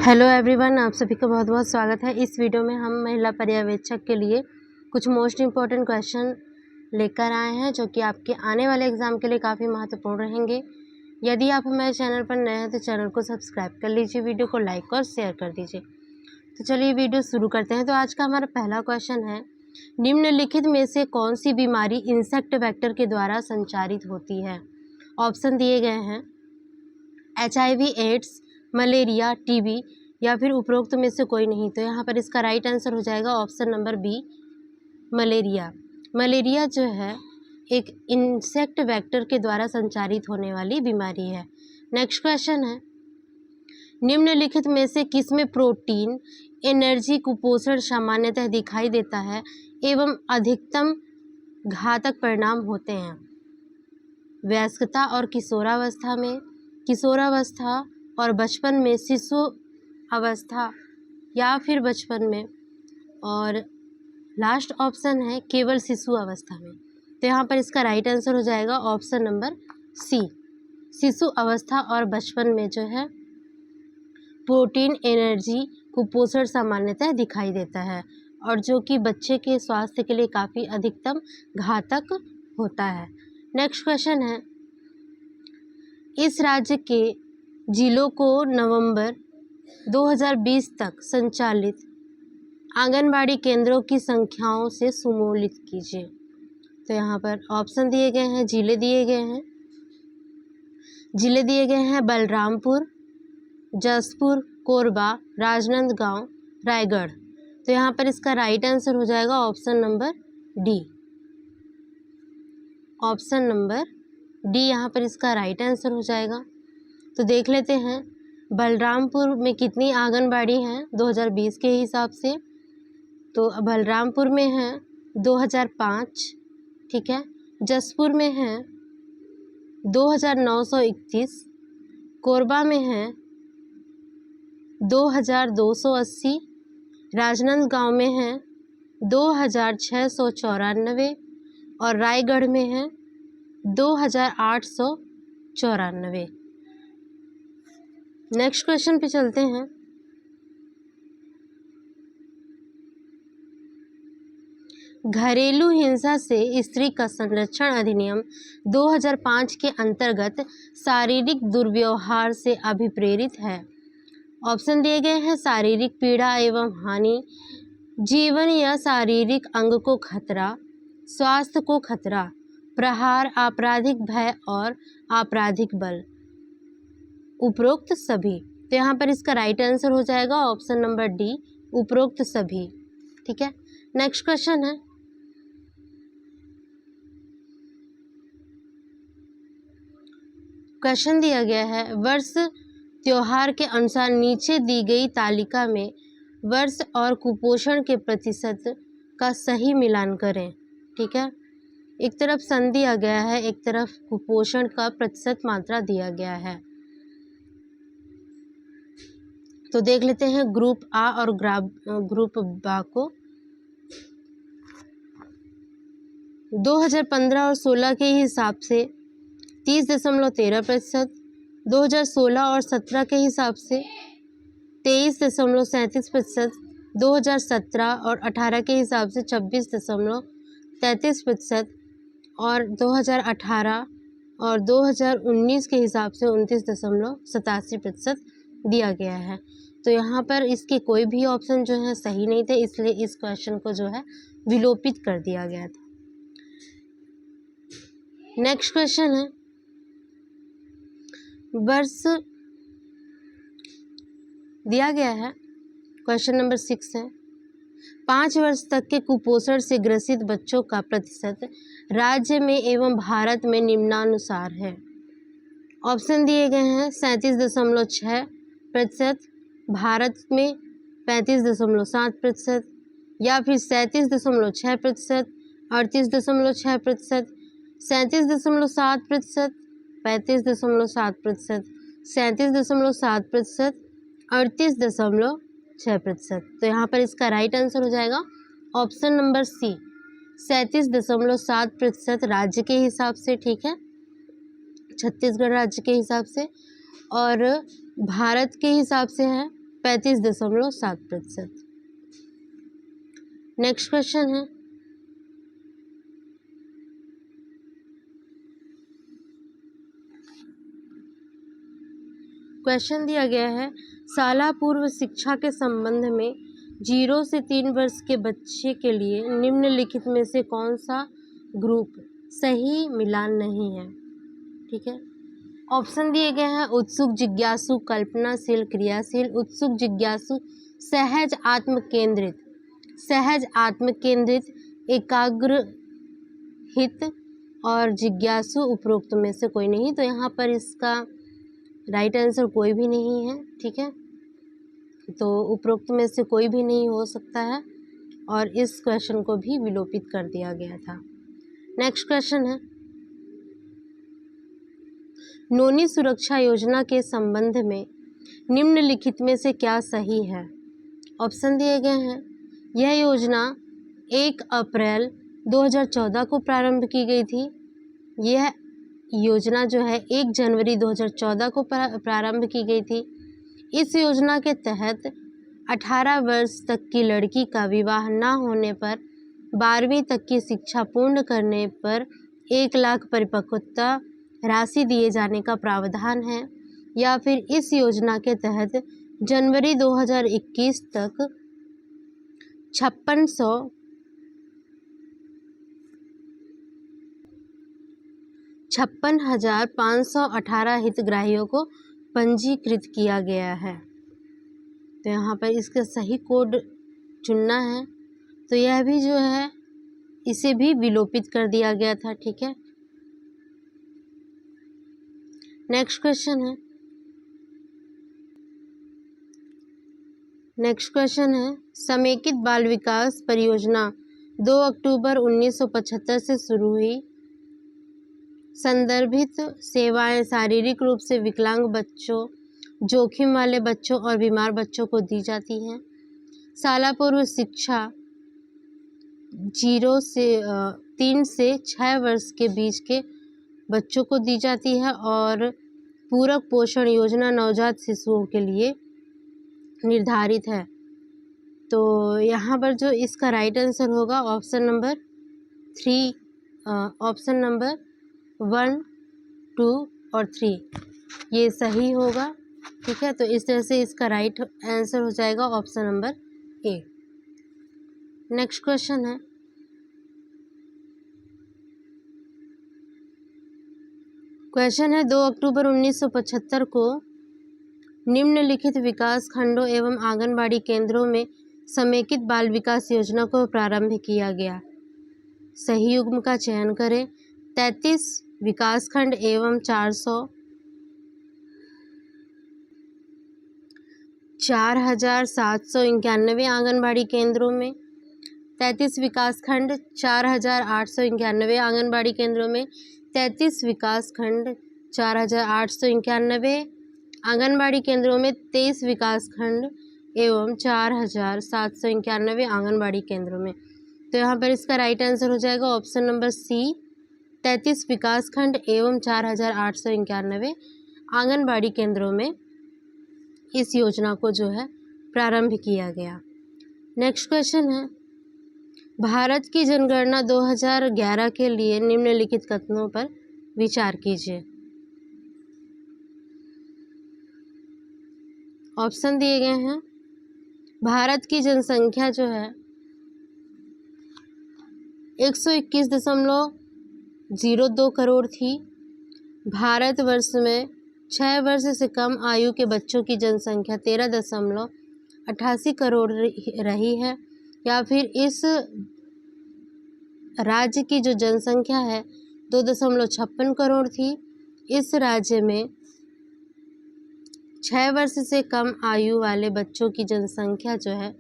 Hello everyone, आप सभी का बहुत बहुत स्वागत है। इस वीडियो में हम महिला पर्यवेक्षक के लिए कुछ मोस्ट इम्पॉर्टेंट क्वेश्चन लेकर आए हैं जो कि आपके आने वाले एग्ज़ाम के लिए काफ़ी महत्वपूर्ण रहेंगे। यदि आप हमारे चैनल पर नए हैं तो चैनल को सब्सक्राइब कर लीजिए, वीडियो को लाइक और शेयर कर दीजिए। तो चलिए वीडियो शुरू करते हैं। तो आज का हमारा पहला क्वेश्चन है, निम्नलिखित में से कौन सी बीमारी इंसेक्ट वेक्टर के द्वारा संचारित होती है? ऑप्शन दिए गए हैं HIV, एड्स, मलेरिया, टीबी या फिर उपरोक्त में से कोई नहीं। तो यहाँ पर इसका राइट आंसर हो जाएगा option number B, malaria. Malaria जो है एक इंसेक्ट वेक्टर के द्वारा संचारित होने वाली बीमारी है। नेक्स्ट क्वेश्चन है, निम्नलिखित में से किसमें प्रोटीन एनर्जी कुपोषण सामान्यतः दिखाई देता है एवं अधिकतम घातक परिणाम होते हैं? वयस्कता और किशोरावस्था में, किशोरावस्था और बचपन में, शिशु अवस्था या फिर बचपन में, और लास्ट ऑप्शन है केवल शिशु अवस्था में। तो यहाँ पर इसका राइट आंसर हो जाएगा ऑप्शन नंबर सी, शिशु अवस्था और बचपन में जो है प्रोटीन एनर्जी कुपोषण सामान्यतः दिखाई देता है और जो कि बच्चे के स्वास्थ्य के लिए काफ़ी अधिकतम घातक होता है। नेक्स्ट क्वेश्चन है, इस राज्य के जिलों को नवंबर 2020 तक संचालित आंगनबाड़ी केंद्रों की संख्याओं से सुमेलित कीजिए। तो यहाँ पर ऑप्शन दिए गए हैं, जिले दिए गए हैं बलरामपुर, जसपुर, कोरबा, राजनांदगांव, रायगढ़। तो यहाँ पर इसका राइट आंसर हो जाएगा option number D, option number D यहाँ पर इसका राइट आंसर हो जाएगा। तो देख लेते हैं बलरामपुर में कितनी आंगनबाड़ी हैं 2020 के हिसाब से। तो बलरामपुर में है 2005, ठीक है। जसपुर में है 2931, कोरबा में है 2280, राजनांदगांव में है 2694 और रायगढ़ में है 2894। नेक्स्ट क्वेश्चन पे चलते हैं। घरेलू हिंसा से स्त्री का संरक्षण अधिनियम 2005 के अंतर्गत शारीरिक दुर्व्यवहार से अभिप्रेरित है। ऑप्शन दिए गए हैं, शारीरिक पीड़ा एवं हानि, जीवन या शारीरिक अंग को खतरा, स्वास्थ्य को खतरा, प्रहार, आपराधिक भय और आपराधिक बल, उपरोक्त सभी। तो यहाँ पर इसका राइट आंसर हो जाएगा ऑप्शन नंबर डी, उपरोक्त सभी, ठीक है। नेक्स्ट क्वेश्चन है, क्वेश्चन दिया गया है, वर्ष त्योहार के अनुसार नीचे दी गई तालिका में वर्ष और कुपोषण के प्रतिशत का सही मिलान करें, ठीक है। एक तरफ सन दिया गया है, एक तरफ कुपोषण का प्रतिशत मात्रा दिया गया है। तो देख लेते हैं ग्रुप आ और ग्रुप बा को। 2015 और 16 के हिसाब से 30.13%, 2016 और 17 के हिसाब से 23.37%, 2017 और 18 के हिसाब से 26.33% और 2018 और 2019 के हिसाब से 29.87% दिया गया है। तो यहाँ पर इसके कोई भी ऑप्शन जो है सही नहीं थे, इसलिए इस क्वेश्चन को जो है विलोपित कर दिया गया था। नेक्स्ट क्वेश्चन है, वर्ष दिया गया है, क्वेश्चन नंबर 6 है, 5 वर्ष तक के कुपोषण से ग्रसित बच्चों का प्रतिशत राज्य में एवं भारत में निम्नानुसार है। ऑप्शन दिए गए हैं, 37.6%, भारत में 35.7% या फिर 37.6%, 38.6%, 37.7%, 35.7%, 37.7%, 38.6%। तो यहाँ पर इसका राइट आंसर हो जाएगा ऑप्शन नंबर सी, 37.7% राज्य के हिसाब से, ठीक है, छत्तीसगढ़ राज्य के हिसाब से, और भारत के हिसाब से है 35.7%। नेक्स्ट क्वेश्चन है, क्वेश्चन दिया गया है शाला पूर्व शिक्षा के संबंध में 0 से 3 वर्ष के बच्चे के लिए निम्नलिखित में से कौन सा ग्रुप सही मिलान नहीं है। ठीक है, ऑप्शन दिए गए हैं उत्सुक, जिज्ञासु, कल्पनाशील, क्रियाशील। उत्सुक, जिज्ञासु, सहज आत्म केंद्रित, सहज आत्म केंद्रित, एकाग्र हित और जिज्ञासु उपरोक्त में से कोई नहीं। तो यहाँ पर इसका राइट आंसर कोई भी नहीं है। ठीक है, तो उपरोक्त में से कोई भी नहीं हो सकता है और इस क्वेश्चन को भी विलोपित कर दिया गया था। नेक्स्ट क्वेश्चन है, नोनी सुरक्षा योजना के संबंध में निम्नलिखित में से क्या सही है। ऑप्शन दिए गए हैं, यह योजना 1 अप्रैल 2014 को प्रारंभ की गई थी। यह योजना जो है 1 जनवरी 2014 को प्रारंभ की गई थी। इस योजना के तहत 18 वर्ष तक की लड़की का विवाह न होने पर 12वीं तक की शिक्षा पूर्ण करने पर 1 लाख परिपक्वता राशि दिए जाने का प्रावधान है। या फिर इस योजना के तहत जनवरी 2021 तक 56,518 हितग्राहियों को पंजीकृत किया गया है। तो यहाँ पर इसका सही कोड चुनना है। तो यह भी जो है इसे भी विलोपित कर दिया गया था। ठीक है, नेक्स्ट क्वेश्चन है, समेकित बाल विकास परियोजना 2 अक्टूबर 1975 से शुरू हुई। संदर्भित सेवाएं शारीरिक रूप से विकलांग बच्चों, जोखिम वाले बच्चों और बीमार बच्चों को दी जाती हैं। शाला पूर्व शिक्षा 3 से 6 वर्ष के बीच के बच्चों को दी जाती है और पूरक पोषण योजना नवजात शिशुओं के लिए निर्धारित है। तो यहाँ पर जो इसका राइट आंसर होगा ऑप्शन नंबर 1, 2 और 3 ये सही होगा। ठीक है, तो इस तरह से इसका राइट आंसर हो जाएगा option number A. Next question है, क्वेश्चन है 2 अक्टूबर 1975 को निम्नलिखित विकास खंडों एवं आंगनबाड़ी केंद्रों में समेकित बाल विकास योजना को प्रारंभ किया गया। सही युग्म का चयन करें। 33 विकासखंड एवं 4,791 आंगनबाड़ी केंद्रों में, 33 विकासखंड 4,891 आंगनबाड़ी केंद्रों में, 33 विकासखंड 4,891 आंगनबाड़ी केंद्रों में, 23 विकासखंड एवं 4,791 आंगनबाड़ी केंद्रों में। तो यहाँ पर इसका राइट आंसर हो जाएगा ऑप्शन नंबर सी, 33 विकासखंड एवं 4,891 आंगनबाड़ी केंद्रों में इस योजना को जो है प्रारंभ किया गया। नेक्स्ट क्वेश्चन है, भारत की जनगणना 2011 के लिए निम्नलिखित कथनों पर विचार कीजिए। ऑप्शन दिए गए हैं, भारत की जनसंख्या जो है 121.02 करोड़ थी। भारतवर्ष में 6 वर्ष से कम आयु के बच्चों की जनसंख्या 13.88 करोड़ रही है। या फिर इस राज्य की जो जनसंख्या है 2.56 करोड़ थी। इस राज्य में 6 वर्ष से कम आयु वाले बच्चों की जनसंख्या जो है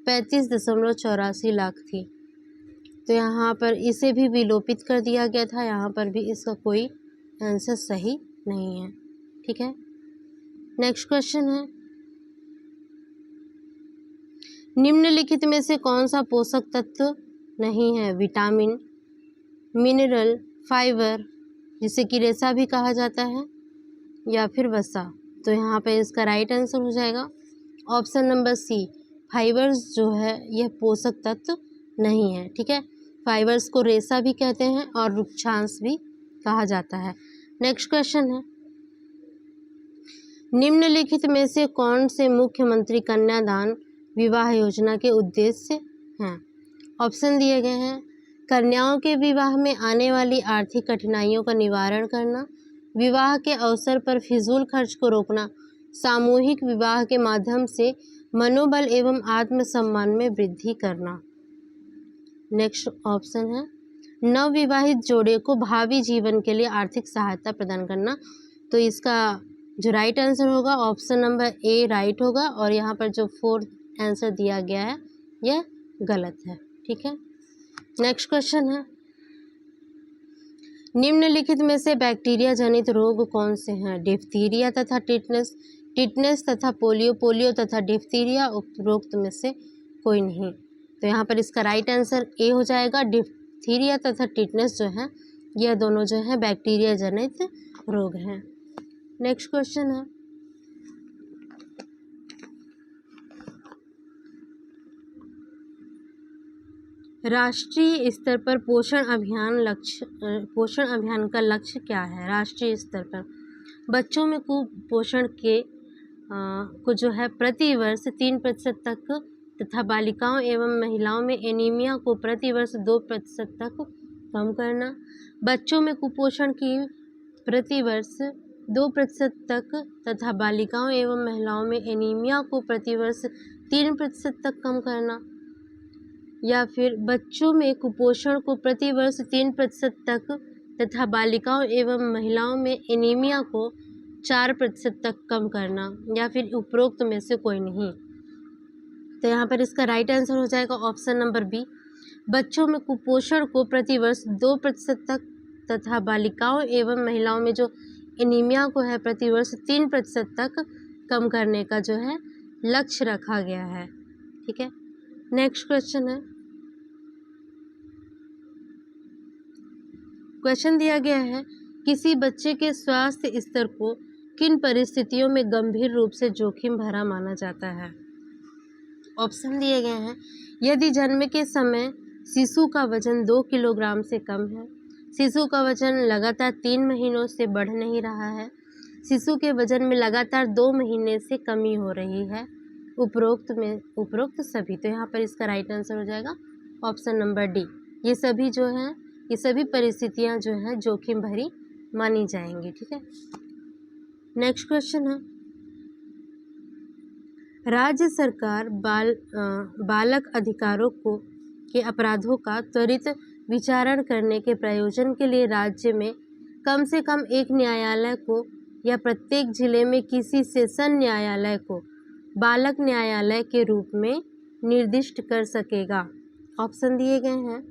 35.84 लाख थी। तो यहाँ पर इसे भी विलोपित कर दिया गया था। यहाँ पर भी इसका कोई आंसर सही नहीं है। ठीक है, नेक्स्ट क्वेश्चन है, निम्नलिखित में से कौन सा पोषक तत्व नहीं है। विटामिन, मिनरल, फाइबर जिसे कि रेशा भी कहा जाता है, या फिर वसा। तो यहाँ पे इसका राइट आंसर हो जाएगा ऑप्शन नंबर सी, फाइबर्स जो है यह पोषक तत्व नहीं है। ठीक है, फाइबर्स को रेशा भी कहते हैं और रुक्षांश भी कहा जाता है। नेक्स्ट क्वेश्चन है, निम्नलिखित में से कौन से मुख्यमंत्री कन्यादान विवाह योजना के उद्देश्य हैं? ऑप्शन दिए गए हैं, कन्याओं के विवाह में आने वाली आर्थिक कठिनाइयों का निवारण करना, विवाह के अवसर पर फिजूल खर्च को रोकना, सामूहिक विवाह के माध्यम से मनोबल एवं आत्मसम्मान में वृद्धि करना। नेक्स्ट ऑप्शन है, नवविवाहित जोड़े को भावी जीवन के लिए आर्थिक सहायता प्रदान करना। तो इसका जो राइट आंसर होगा ऑप्शन नंबर ए राइट होगा, और यहाँ पर जो फोर्थ आंसर दिया गया है यह गलत है। ठीक है, नेक्स्ट क्वेश्चन है, निम्नलिखित में से बैक्टीरिया जनित रोग कौन से हैं? डिप्थीरिया तथा टिटनेस, टिटनेस तथा पोलियो, पोलियो तथा डिप्थीरिया, उपरोक्त में से कोई नहीं। तो यहाँ पर इसका राइट आंसर ए हो जाएगा। डिप्थीरिया तथा टिटनेस जो है यह दोनों जो है बैक्टीरिया जनित रोग हैं। नेक्स्ट क्वेश्चन है, राष्ट्रीय स्तर पर पोषण अभियान का लक्ष्य क्या है? राष्ट्रीय स्तर पर बच्चों में कुपोषण के को जो है प्रति वर्ष 3% तक तथा बालिकाओं एवं महिलाओं में एनीमिया को प्रति वर्ष 2% तक कम करना, बच्चों में कुपोषण की प्रति वर्ष 2% तक तथा बालिकाओं एवं महिलाओं में एनीमिया को प्रति वर्ष 3% तक कम करना, या फिर बच्चों में कुपोषण को प्रति वर्ष 3% तक तथा बालिकाओं एवं महिलाओं में एनीमिया को 4% तक कम करना, या फिर उपरोक्त में से कोई नहीं। तो यहाँ पर इसका राइट आंसर हो जाएगा ऑप्शन नंबर बी, बच्चों में कुपोषण को प्रति वर्ष 2% तक तथा बालिकाओं एवं महिलाओं में जो एनीमिया को है प्रति वर्ष 3% तक कम करने का जो है लक्ष्य रखा गया है। ठीक है, नेक्स्ट क्वेश्चन है, क्वेश्चन दिया गया है, किसी बच्चे के स्वास्थ्य स्तर को किन परिस्थितियों में गंभीर रूप से जोखिम भरा माना जाता है? ऑप्शन दिए गए हैं, यदि जन्म के समय शिशु का वजन 2 किलोग्राम से कम है, शिशु का वजन लगातार 3 महीनों से बढ़ नहीं रहा है, शिशु के वजन में लगातार 2 महीने से कमी हो रही है, उपरोक्त सभी। तो यहाँ पर इसका राइट आंसर हो जाएगा ऑप्शन नंबर डी, ये सभी जो हैं ये सभी परिस्थितियाँ जो हैं जोखिम भरी मानी जाएंगी। ठीक है, नेक्स्ट क्वेश्चन है, राज्य सरकार बालक अधिकारों के अपराधों का त्वरित विचारण करने के प्रयोजन के लिए राज्य में कम से कम एक न्यायालय को या प्रत्येक जिले में किसी सेशन न्यायालय को बालक न्यायालय के रूप में निर्दिष्ट कर सकेगा। ऑप्शन दिए गए हैं,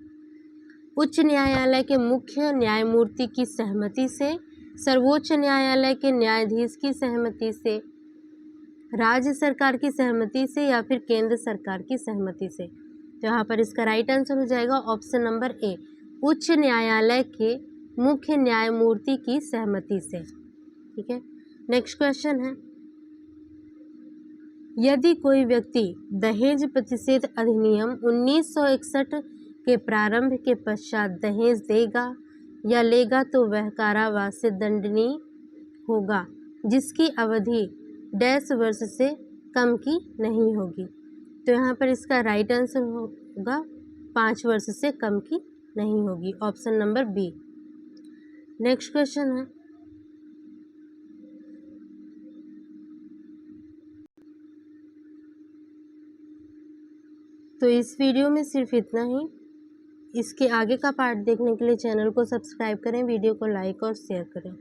उच्च न्यायालय के मुख्य न्यायमूर्ति की सहमति से, सर्वोच्च न्यायालय के न्यायाधीश की सहमति से, राज्य सरकार की सहमति से, या फिर केंद्र सरकार की सहमति से। तो यहाँ पर इसका राइट आंसर हो जाएगा ऑप्शन नंबर ए, उच्च न्यायालय के मुख्य न्यायमूर्ति की सहमति से। ठीक है, नेक्स्ट क्वेश्चन है, यदि कोई व्यक्ति दहेज प्रतिषेध अधिनियम 1961 के प्रारंभ के पश्चात दहेज देगा या लेगा तो वह कारावास से दंडनीय होगा, जिसकी अवधि 10 वर्ष से कम की नहीं होगी। तो यहाँ पर इसका राइट आंसर होगा 5 वर्ष से कम की नहीं होगी, option number B. Next question है, तो इस वीडियो में सिर्फ इतना ही। इसके आगे का पार्ट देखने के लिए चैनल को सब्सक्राइब करें, वीडियो को लाइक और शेयर करें।